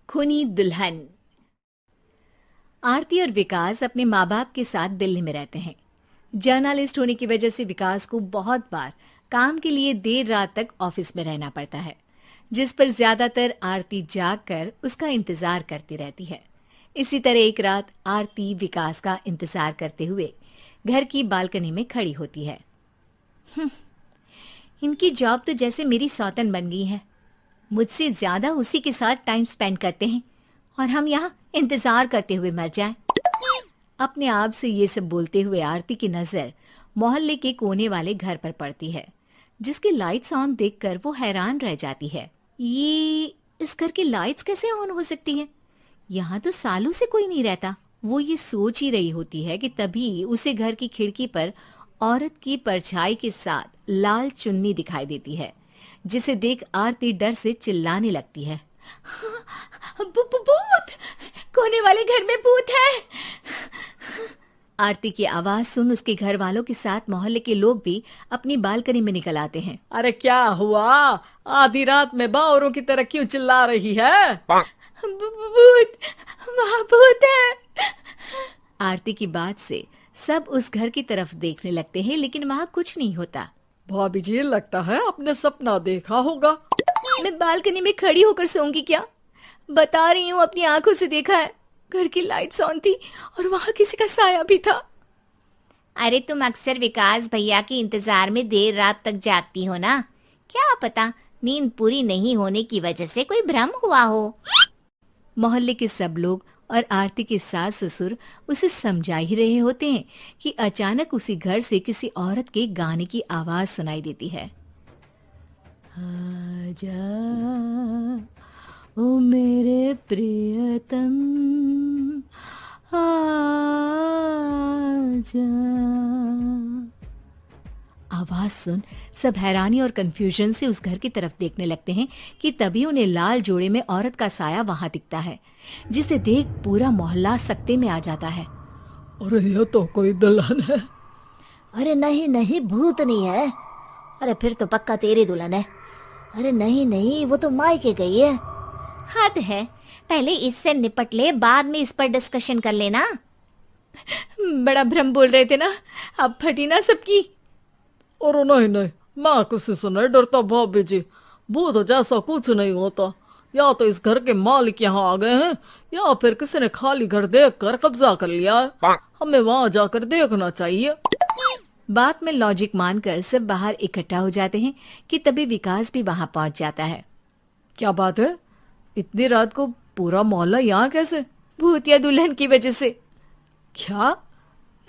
खूनी दुल्हन। आरती और विकास अपने माँ बाप के साथ दिल्ली में रहते हैं। जर्नलिस्ट होने की वजह से विकास को बहुत बार काम के लिए देर रात तक ऑफिस में रहना पड़ता है, जिस पर ज्यादातर आरती जाग कर उसका इंतजार करती रहती है। इसी तरह एक रात आरती विकास का इंतजार करते हुए घर की बालकनी में खड़ी होती है। इनकी जॉब तो जैसे मेरी सौतन बन गई है। मुझसे ज्यादा उसी के साथ टाइम स्पेंड करते हैं और हम यहाँ इंतजार करते हुए मर जाएं। अपने आप से ये सब बोलते हुए आरती की नजर मोहल्ले के कोने वाले घर पर पड़ती है, जिसके लाइट्स ऑन देखकर वो हैरान रह जाती है। ये इस घर की लाइट्स कैसे ऑन हो सकती हैं? यहाँ तो सालों से कोई नहीं रहता। वो ये सोच ही रही होती है कि तभी उसे घर की खिड़की पर औरत की परछाई के साथ लाल चुन्नी दिखाई देती है, जिसे देख आरती डर से चिल्लाने लगती है। भूत! कोने वाले घर में भूत है! आरती की आवाज सुन उसके घर वालों के साथ मोहल्ले के लोग भी अपनी बालकनी में निकल आते हैं। अरे क्या हुआ? आधी रात में बावरों की तरह क्यों चिल्ला रही है? भूत! वहाँ भूत है! आरती की बात से सब उस घर की तरफ देखने लगते हैं, लेकिन वहाँ कुछ नहीं होता। भाभी जी, लगता है आपने सपना देखा होगा। मैं बालकनी में खड़ी होकर सोऊंगी क्या? बता रही हूँ, अपनी आंखों से देखा है। घर की लाइट्स ऑन थी और वहाँ किसी का साया भी था। अरे तुम अक्सर विकास भैया के इंतजार में देर रात तक जागती हो ना? क्या पता नींद पूरी नहीं होने की वजह से कोई भ्रम हुआ हो। मोहल्ले के सब लोग और आरती के सास ससुर उसे समझा ही रहे होते हैं कि अचानक उसी घर से किसी औरत के गाने की आवाज सुनाई देती है। आजा ओ मेरे प्रियतम, आजा। आवाज सुन सब हैरानी और कंफ्यूजन से उस घर की तरफ देखने लगते हैं कि तभी उन्हें लाल जोड़े में औरत का साया वहां दिखता है, जिसे देख पूरा मोहल्ला सकते में आ जाता है। अरे ये तो कोई दुल्हन है। अरे नहीं नहीं, भूत नहीं है। अरे फिर तो पक्का तेरी दुल्हन है। अरे नहीं नहीं, वो तो मायके गई है। हद है, पहले इससे निपट ले, बाद में इस पर डिस्कशन कर लेना। बड़ा भ्रम बोल रहे थे ना, अब फटी ना सबकी। और नहीं नहीं, मैं किसी से नहीं डरता भाभी जी। भूत जैसा कुछ नहीं होता। या तो इस घर के मालिक यहाँ आ गए हैं, या फिर किसी ने खाली घर देख कर कब्जा कर लिया है। हमें वहां जाकर देखना चाहिए। बात में लॉजिक मानकर सब बाहर इकट्ठा हो जाते हैं कि तभी विकास भी वहां पहुंच जाता है। क्या बात है? इतनी रात को पूरा मोहल्ला यहाँ कैसे? भूतिया दुल्हन की वजह से। क्या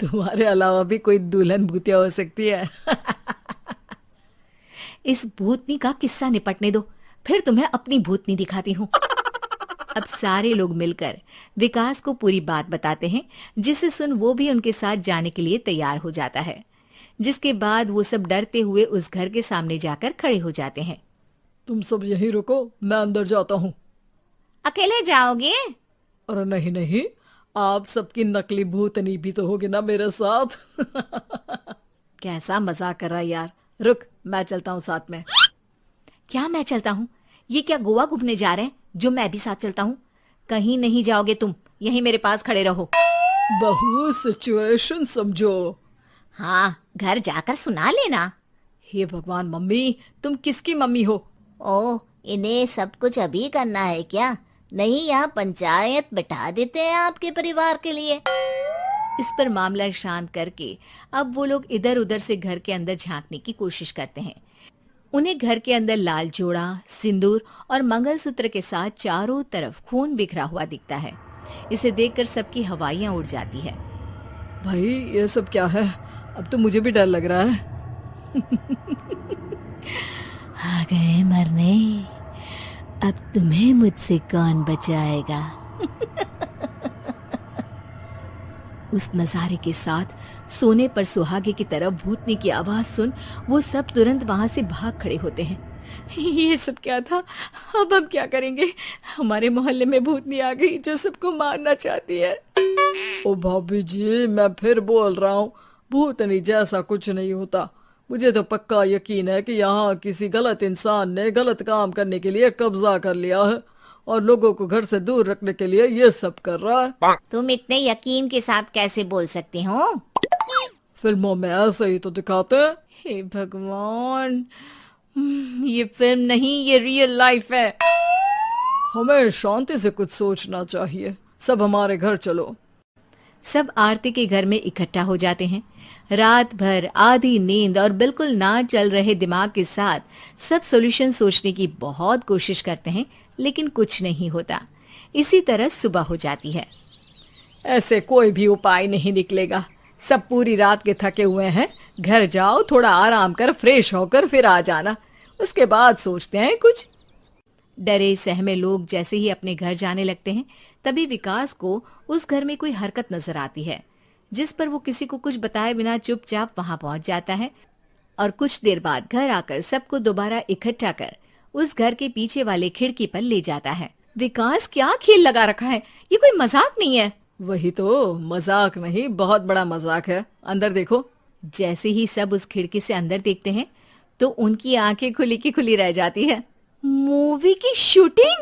तुम्हारे अलावा भी कोई दुल्हन भूतिया हो सकती है? इस भूतनी का किस्सा निपटने दो, फिर तुम्हें अपनी भूतनी दिखाती हूँ। अब सारे लोग मिलकर विकास को पूरी बात बताते हैं, जिसे सुन वो भी उनके साथ जाने के लिए तैयार हो जाता है। जिसके बाद वो सब डरते हुए उस घर के सामने जाकर खड़े हो जाते हैं। तुम सब यहीं रुको, मैं अंदर जाता हूँ। अकेले जाओगे? अरे नहीं नहीं, आप सबकी नकली भूतनी भी तो होगी ना मेरे साथ। कैसा मजाक कर रहा यार। रुक, मैं चलता हूँ साथ में। क्या मैं चलता हूँ? ये क्या गोवा घूमने जा रहे हैं जो मैं भी साथ चलता हूँ? कहीं नहीं जाओगे तुम, यहीं मेरे पास खड़े रहो। बहू सिचुएशन समझो। हाँ, घर जाकर सुना लेना। हे भगवान, मम्मी तुम किसकी मम्मी हो? ओ, इन्हें सब कुछ अभी करना है क्या? नहीं, यहाँ पंचायत बैठा देते हैं आपके परिवार के लिए। इस पर मामला शांत करके अब वो लोग इधर उधर से घर के अंदर झांकने की कोशिश करते हैं। उन्हें घर के अंदर लाल जोड़ा, सिंदूर और मंगलसूत्र के साथ चारों तरफ खून बिखरा हुआ दिखता है। इसे देखकर सबकी हवाइयां उड़ जाती है। भाई ये सब क्या है? अब तो मुझे भी डर लग रहा है। आ गए मरने, अब तुम्हें मुझसे कौन बचाएगा? उस नजारे के साथ सोने पर सुहागे की तरफ भूतनी की आवाज सुन वो सब तुरंत वहां से भाग खड़े होते हैं। ये सब क्या था? अब हम क्या करेंगे? हमारे मोहल्ले में भूतनी आ गई जो सबको मारना चाहती है। ओ भाभी जी, मैं फिर बोल रहा हूँ, भूतनी जैसा कुछ नहीं होता। मुझे तो पक्का यकीन है कि यहाँ किसी गलत इंसान ने गलत काम करने के लिए कब्जा कर लिया है और लोगों को घर से दूर रखने के लिए ये सब कर रहा है। तुम इतने यकीन के साथ कैसे बोल सकते हो? फिल्मों में ऐसे ही तो दिखाते हैं। हे भगवान, ये फिल्म नहीं, ये रियल लाइफ है। हमें शांति से कुछ सोचना चाहिए। सब हमारे घर चलो। सब आरती के घर में इकट्ठा हो जाते हैं। रात भर आधी नींद और बिल्कुल ना चल रहे दिमाग के साथ सब सॉल्यूशन सोचने की बहुत कोशिश करते हैं, लेकिन कुछ नहीं होता। इसी तरह सुबह हो जाती है। ऐसे कोई भी उपाय नहीं निकलेगा। सब पूरी रात के थके हुए हैं। घर जाओ, थोड़ा आराम कर, फ्रेश होकर फिर आ जाना। उसके बाद सोचते हैं कुछ। डरे सहमे लोग जैसे ही अपने घर जाने लगते हैं, तभी विकास को उस घर में कोई हरकत नजर आती है, जिस पर वो किसी को कुछ बताए बिना चुपचाप वहां पहुंच जाता है और कुछ देर बाद घर आकर सबको दोबारा इकट्ठा कर उस घर के पीछे वाले खिड़की पर ले जाता है। विकास, क्या खेल लगा रखा है? ये कोई मजाक नहीं है। वही तो, मजाक नहीं, बहुत बड़ा मजाक है। अंदर देखो। जैसे ही सब उस खिड़की से अंदर देखते हैं तो उनकी आंखें खुली की खुली रह जाती है। मूवी की शूटिंग!